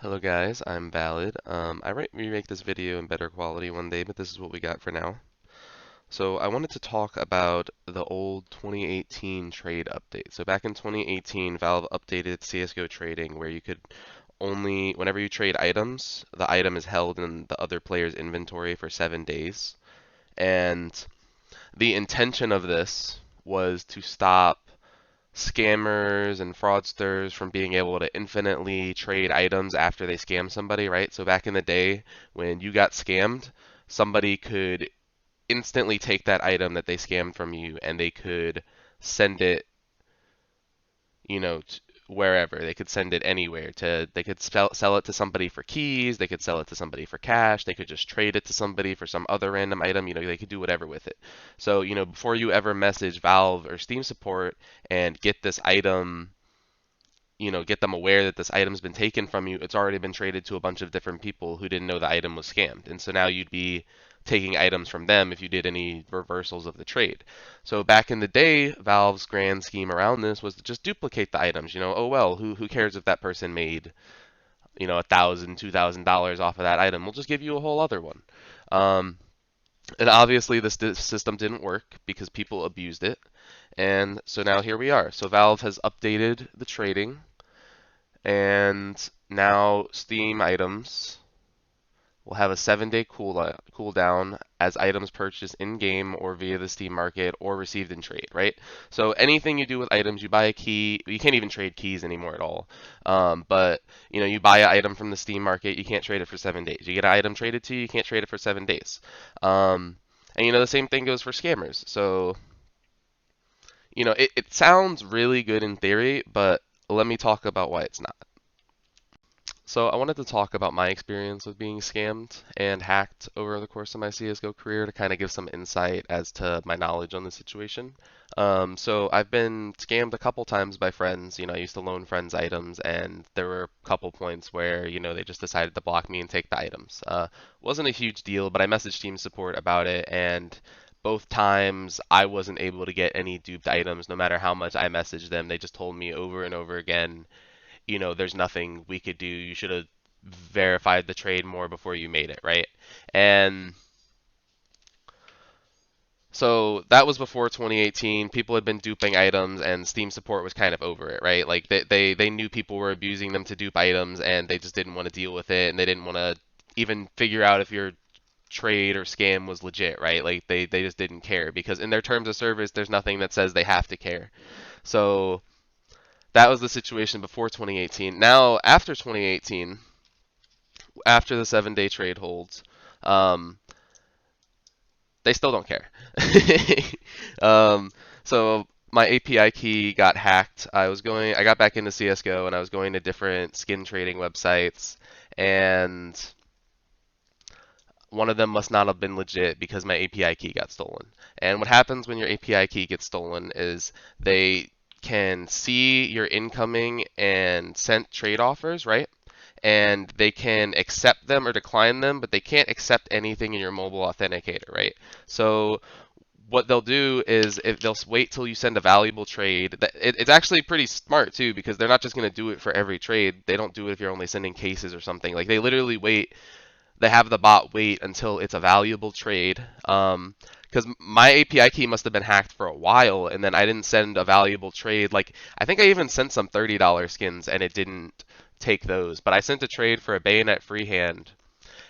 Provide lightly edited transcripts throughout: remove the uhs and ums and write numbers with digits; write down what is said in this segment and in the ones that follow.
Hello guys, I'm Valid. I might remake this video in better quality one day, but this is what we got for now. So I wanted to talk about the old 2018 trade update. So back in 2018, Valve updated CSGO trading where you could only, whenever you trade items, the item is held in the other player's inventory for 7 days. And the intention of this was to stop scammers and fraudsters from being able to infinitely trade items after they scam somebody, right? So back in the day when you got scammed, somebody could instantly take that item that they scammed from you and they could send it, wherever. They could send it anywhere they could sell it to somebody for keys, they could sell it to somebody for cash, they could just trade it to somebody for some other random item, they could do whatever with it. So, before you ever message Valve or Steam support and get this item, get them aware that this item's been taken from you, it's already been traded to a bunch of different people who didn't know the item was scammed. And so now you'd be taking items from them if you did any reversals of the trade. So back in the day, Valve's grand scheme around this was to just duplicate the items. Oh well, who cares if that person made, $1,000, $2,000 off of that item? We'll just give you a whole other one. Um, and obviously this system didn't work because people abused it. And so now here we are. So Valve has updated the trading, and now Steam items will have a 7-day cooldown as items purchased in-game or via the Steam market or received in trade, right? So anything you do with items, you buy a key, you can't even trade keys anymore at all. But you buy an item from the Steam market, you can't trade it for 7 days. You get an item traded to you, you can't trade it for 7 days. And the same thing goes for scammers. So it sounds really good in theory, but let me talk about why it's not. So I wanted to talk about my experience with being scammed and hacked over the course of my CSGO career to kind of give some insight as to my knowledge on the situation. So I've been scammed a couple times by friends. I used to loan friends items, and there were a couple points where, they just decided to block me and take the items. Wasn't a huge deal, but I messaged team support about it, and both times I wasn't able to get any duped items no matter how much I messaged them. They just told me over and over again, there's nothing we could do. You should have verified the trade more before you made it, right? And so that was before 2018. People had been duping items, and Steam support was kind of over it, right? Like they knew people were abusing them to dupe items, and they just didn't want to deal with it, and they didn't want to even figure out if your trade or scam was legit, right? Like they just didn't care because in their terms of service, there's nothing that says they have to care. So that was the situation before 2018. Now, after 2018, after the 7-day trade holds, um, they still don't care. um, so my API key got hacked. I got back into CS:GO, and I was going to different skin trading websites, and one of them must not have been legit because my API key got stolen. And what happens when your API key gets stolen is they can see your incoming and sent trade offers, right? And they can accept them or decline them, but they can't accept anything in your mobile authenticator, right? So what they'll do is if they'll wait till you send a valuable trade. It's actually pretty smart too because they're not just going to do it for every trade. They don't do it if you're only sending cases or something. Like they literally wait, they have the bot wait until it's a valuable trade. Because my API key must have been hacked for a while, and then I didn't send a valuable trade. Like I think I even sent some $30 skins, and it didn't take those. But I sent a trade for a bayonet freehand,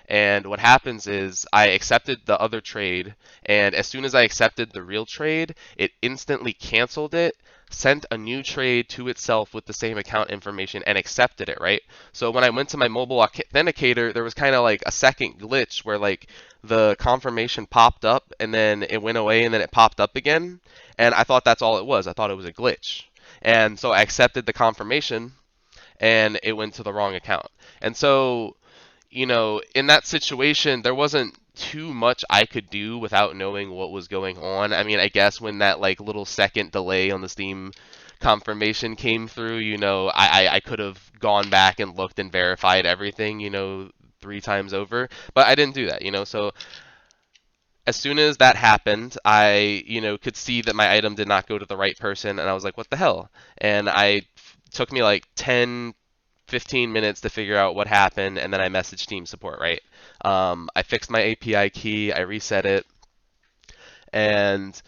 and what happens is I accepted the other trade, and as soon as I accepted the real trade, it instantly canceled it, sent a new trade to itself with the same account information, and accepted it, right? So when I went to my mobile authenticator, there was kind of like a second glitch where like the confirmation popped up and then it went away and then it popped up again. And I thought that's all it was. I thought it was a glitch. And so I accepted the confirmation and it went to the wrong account. And so in that situation, there wasn't too much I could do without knowing what was going on. I mean, I guess when that like little second delay on the Steam confirmation came through, I could have gone back and looked and verified everything, 3 times over, but I didn't do that, So as soon as that happened, I, could see that my item did not go to the right person, and I was like, what the hell? And I took me like 10 15 minutes to figure out what happened, and then I messaged team support, right? I fixed my API key, I reset it, and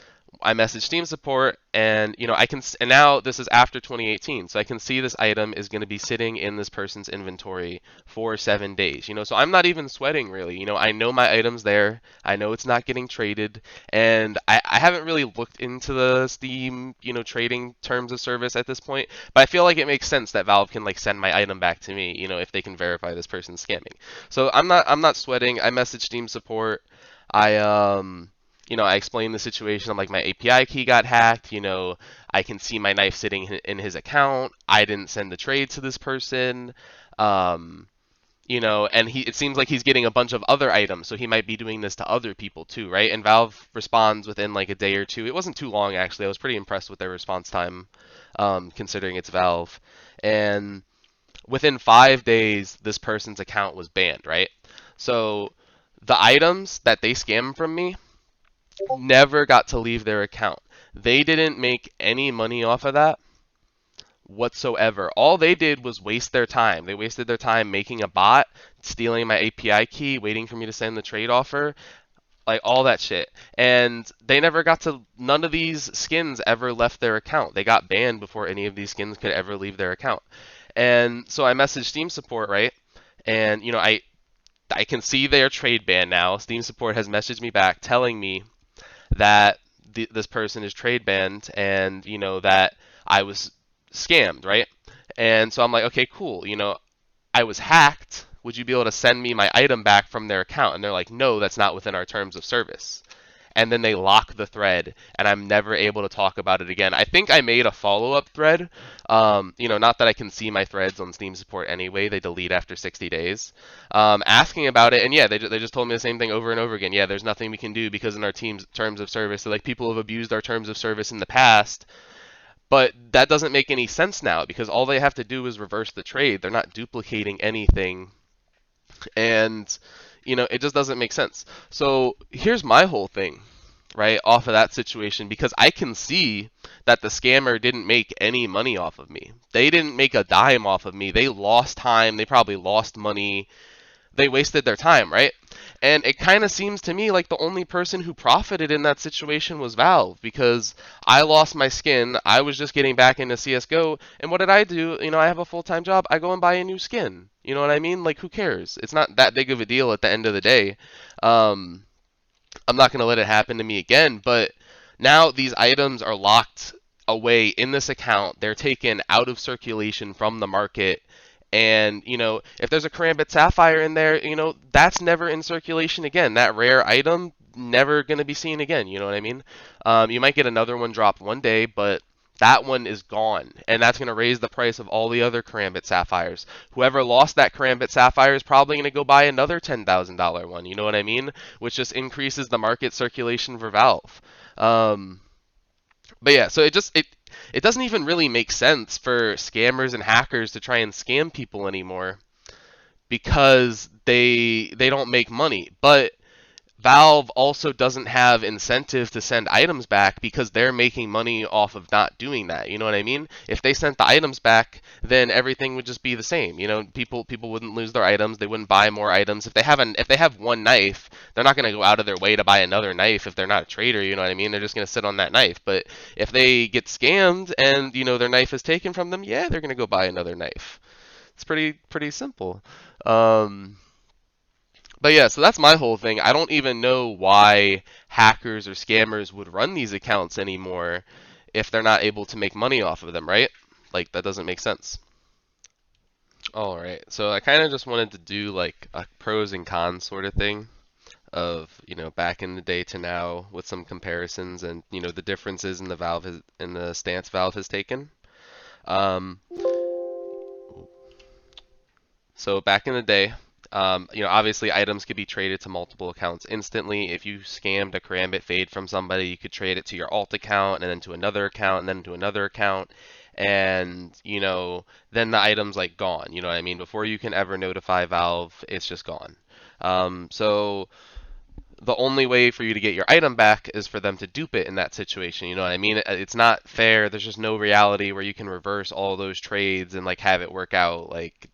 I messaged team support, and I can, and now this is after 2018, so I can see this item is going to be sitting in this person's inventory for 7 days. So I'm not even sweating really. I know my item's there. I know it's not getting traded, and I haven't really looked into the Steam, trading terms of service at this point, but I feel like it makes sense that Valve can like send my item back to me, if they can verify this person's scamming. So I'm not sweating. I messaged team support. I I explained the situation. I'm like, my API key got hacked. I can see my knife sitting in his account. I didn't send the trade to this person. Um, and it seems like he's getting a bunch of other items, so he might be doing this to other people too, right? And Valve responds within like a day or two. It wasn't too long actually. I was pretty impressed with their response time, considering it's Valve. And within 5 days, this person's account was banned, right? So the items that they scammed from me never got to leave their account. They didn't make any money off of that whatsoever. All they did was waste their time. They wasted their time making a bot, stealing my API key, waiting for me to send the trade offer, like all that shit. And they never got to, none of these skins ever left their account. They got banned before any of these skins could ever leave their account. And so I messaged Steam support, right? And I can see their trade ban now. Steam support has messaged me back telling me that this person is trade banned, and that I was scammed, right? And so I'm like, okay, cool. I was hacked. Would you be able to send me my item back from their account? And they're like, no, that's not within our terms of service. And then they lock the thread, and I'm never able to talk about it again. I think I made a follow-up thread. Not that I can see my threads on Steam support anyway. They delete after 60 days. Asking about it, and yeah, they just told me the same thing over and over again. Yeah, there's nothing we can do because in our team's terms of service, so like people have abused our terms of service in the past. But that doesn't make any sense now because all they have to do is reverse the trade. They're not duplicating anything, and it just doesn't make sense. So here's my whole thing, right, off of that situation, because I can see that the scammer didn't make any money off of me. They didn't make a dime off of me. They lost time. They probably lost money. They wasted their time, right? And it kind of seems to me like the only person who profited in that situation was Valve, because I lost my skin. I was just getting back into CS:GO, and what did I do? I have a full-time job. I go and buy a new skin. You know what I mean? Like, who cares? It's not that big of a deal at the end of the day. Um, I'm not going to let it happen to me again, but now these items are locked away in this account. They're taken out of circulation from the market. And, if there's a Karambit Sapphire in there, that's never in circulation again. That rare item, never going to be seen again. You know what I mean? You might get another one dropped one day, but that one is gone. And that's going to raise the price of all the other Karambit Sapphires. Whoever lost that Karambit Sapphire is probably going to go buy another $10,000 one. You know what I mean? Which just increases the market circulation for Valve. But yeah, so it doesn't even really make sense for scammers and hackers to try and scam people anymore because they don't make money. But Valve also doesn't have incentive to send items back because they're making money off of not doing that. You know what I mean? If they sent the items back, then everything would just be the same. People wouldn't lose their items. They wouldn't buy more items. If they have one knife, they're not going to go out of their way to buy another knife if they're not a trader. You know what I mean? They're just going to sit on that knife. But if they get scammed and their knife is taken from them, yeah, they're going to go buy another knife. It's pretty simple. But yeah, so that's my whole thing. I don't even know why hackers or scammers would run these accounts anymore if they're not able to make money off of them, right? Like, that doesn't make sense. Alright, so I kind of just wanted to do like a pros and cons sort of thing of, back in the day to now with some comparisons and, the differences in the stance Valve has taken. Um, so back in the day, obviously items could be traded to multiple accounts instantly. If you scammed a Karambit Fade from somebody, you could trade it to your alt account and then to another account and then to another account. And, then the item's like gone. You know what I mean? Before you can ever notify Valve, it's just gone. So the only way for you to get your item back is for them to dupe it in that situation. You know what I mean? It's not fair. There's just no reality where you can reverse all those trades and like have it work out. Like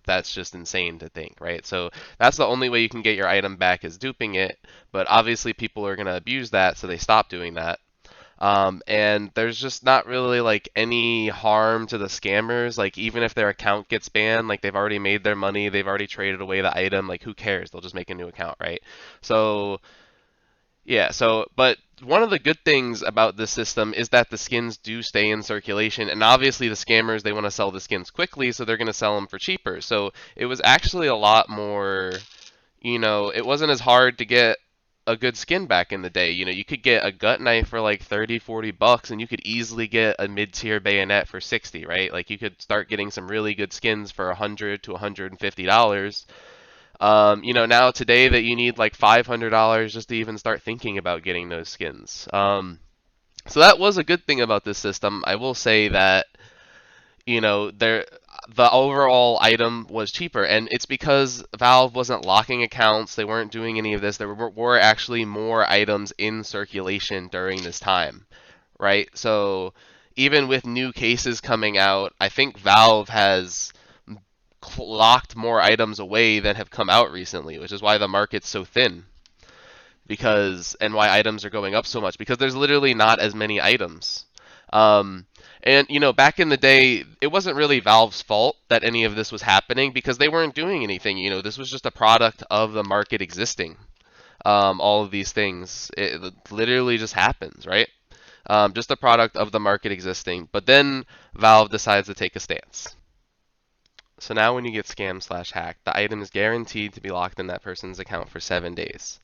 that's just insane to think, right? So that's the only way you can get your item back is duping it. But obviously people are going to abuse that, so they stop doing that. And there's just not really like any harm to the scammers. Like even if their account gets banned, like they've already made their money, they've already traded away the item, like who cares? They'll just make a new account, right? So yeah, but one of the good things about this system is that the skins do stay in circulation, and obviously the scammers, they want to sell the skins quickly, so they're going to sell them for cheaper. So it was actually a lot more, it wasn't as hard to get a good skin back in the day. You could get a gut knife for like 30, 40 bucks, and you could easily get a mid-tier bayonet for 60, right? Like you could start getting some really good skins for 100 to $150. Now today that you need like $500 just to even start thinking about getting those skins. So that was a good thing about this system. I will say that, the overall item was cheaper, and it's because Valve wasn't locking accounts. They weren't doing any of this. There were actually more items in circulation during this time, right? So even with new cases coming out, I think Valve has locked more items away than have come out recently, which is why the market's so thin. And why items are going up so much, because there's literally not as many items. And back in the day, it wasn't really Valve's fault that any of this was happening because they weren't doing anything. This was just a product of the market existing. All of these things, it literally just happens, right? Just a product of the market existing. But then Valve decides to take a stance. So now when you get scammed/hacked, the item is guaranteed to be locked in that person's account for 7 days.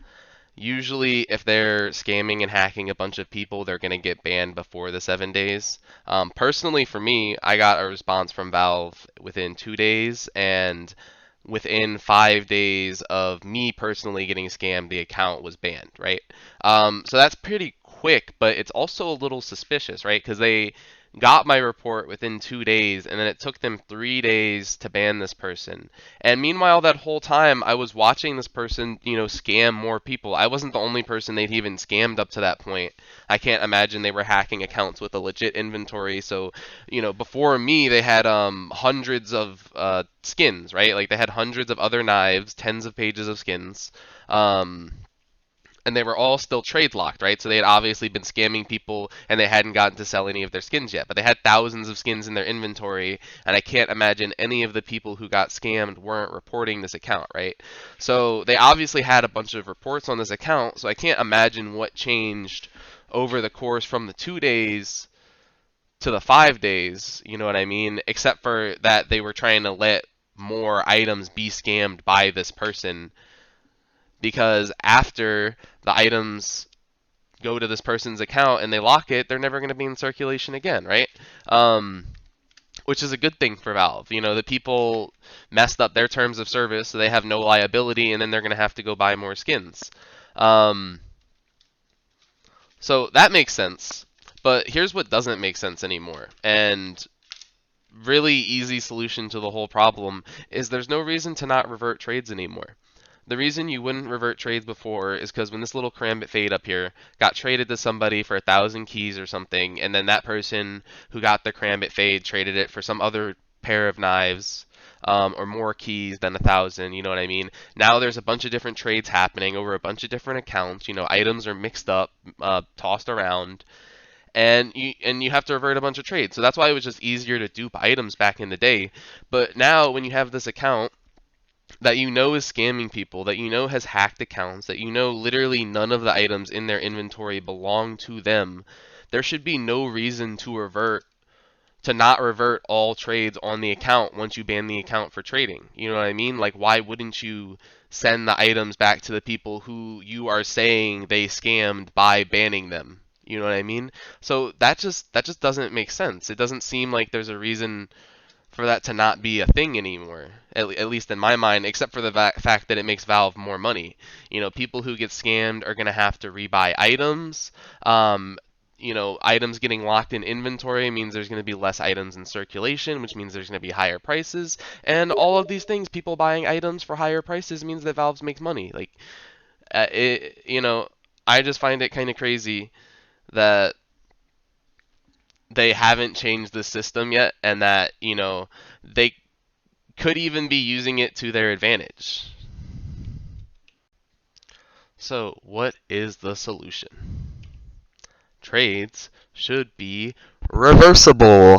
Usually, if they're scamming and hacking a bunch of people, they're going to get banned before the 7 days. Personally, for me, I got a response from Valve within 2 days, and within 5 days of me personally getting scammed, the account was banned, right? So that's pretty quick, but it's also a little suspicious, right? Because they got my report within 2 days, and then it took them 3 days to ban this person. And meanwhile, that whole time, I was watching this person, scam more people. I wasn't the only person they'd even scammed up to that point. I can't imagine they were hacking accounts with a legit inventory. So, before me, they had hundreds of skins, right? Like they had hundreds of other knives, tens of pages of skins. And they were all still trade locked, right? So they had obviously been scamming people and they hadn't gotten to sell any of their skins yet. But they had thousands of skins in their inventory, and I can't imagine any of the people who got scammed weren't reporting this account, right? So they obviously had a bunch of reports on this account, so I can't imagine what changed over the course from the 2 days to the 5 days, you know what I mean? Except for that they were trying to let more items be scammed by this person, because after the items go to this person's account and they lock it, they're never going to be in circulation again, right? Which is a good thing for Valve. The people messed up their terms of service, so they have no liability, and then they're going to have to go buy more skins. So that makes sense. But here's what doesn't make sense anymore. And really easy solution to the whole problem is there's no reason to not revert trades anymore. The reason you wouldn't revert trades before is because when this little Karambit Fade up here got traded to somebody for 1,000 keys or something, and then that person who got the Karambit Fade traded it for some other pair of knives, or more keys than 1,000, you know what I mean? Now there's a bunch of different trades happening over a bunch of different accounts. Items are mixed up, tossed around, and you have to revert a bunch of trades. So that's why it was just easier to dupe items back in the day. But now when you have this account that is scamming people, that has hacked accounts, that literally none of the items in their inventory belong to them, there should be no reason to not revert all trades on the account once you ban the account for trading. You know what I mean? Like, why wouldn't you send the items back to the people who you are saying they scammed by banning them? You know what I mean? So that just doesn't make sense. It doesn't seem like there's a reason for that to not be a thing anymore, at least in my mind, except for the fact that it makes Valve more money. People who get scammed are going to have to rebuy items. Items getting locked in inventory means there's going to be less items in circulation, which means there's going to be higher prices. And all of these things, people buying items for higher prices, means that Valve makes money. Like, You know, I just find it kind of crazy that they haven't changed the system yet, and that they could even be using it to their advantage. So, what is the solution? Trades should be reversible.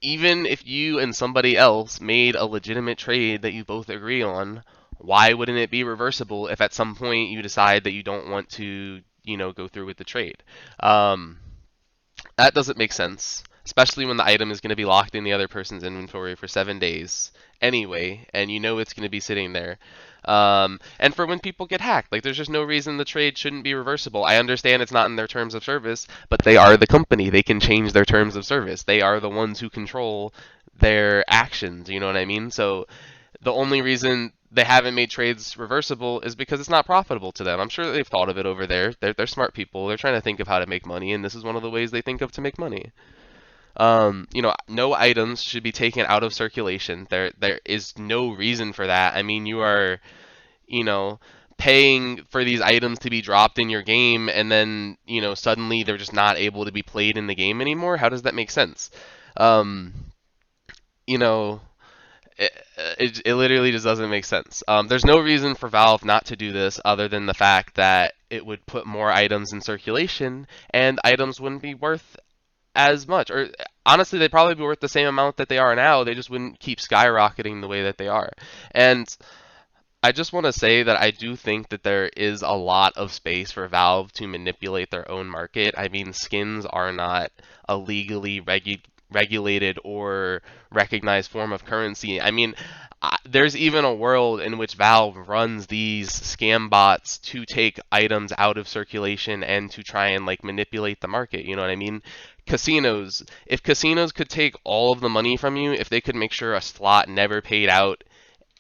Even if you and somebody else made a legitimate trade that you both agree on, why wouldn't it be reversible if at some point you decide that you don't want to, go through with the trade? Um, that doesn't make sense, especially when the item is going to be locked in the other person's inventory for 7 days anyway, and you know it's going to be sitting there. And for when people get hacked, like there's just no reason the trade shouldn't be reversible. I understand it's not in their terms of service, but they are the company. They can change their terms of service. They are the ones who control their actions. You know what I mean? So the only reason they haven't made trades reversible is because it's not profitable to them. I'm sure they've thought of it over there. They're smart people. They're trying to think of how to make money, and this is one of the ways they think of to make money. No items should be taken out of circulation. There is no reason for that. I mean, you are, you know, paying for these items to be dropped in your game, and then, suddenly they're just not able to be played in the game anymore. How does that make sense? Um, you know, it literally just doesn't make sense. There's no reason for Valve not to do this other than the fact that it would put more items in circulation, and items wouldn't be worth as much. Or honestly, they'd probably be worth the same amount that they are now. They just wouldn't keep skyrocketing the way that they are. And I just want to say that I do think that there is a lot of space for Valve to manipulate their own market. I mean, skins are not a legally regulated or recognized form of currency. I mean, there's even a world in which Valve runs these scam bots to take items out of circulation and to try and like manipulate the market. You know what I mean? Casinos. If casinos could take all of the money from you, if they could make sure a slot never paid out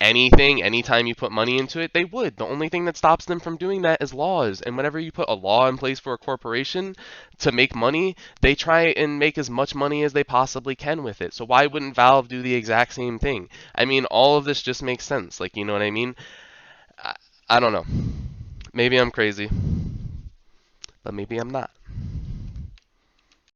anything anytime you put money into it, they would. The only thing that stops them from doing that is laws. And whenever you put a law in place for a corporation to make money, they try and make as much money as they possibly can with it. So why wouldn't Valve do the exact same thing? I mean, all of this just makes sense. Like, you know what I mean? I, I don't know. Maybe I'm crazy, but maybe I'm not.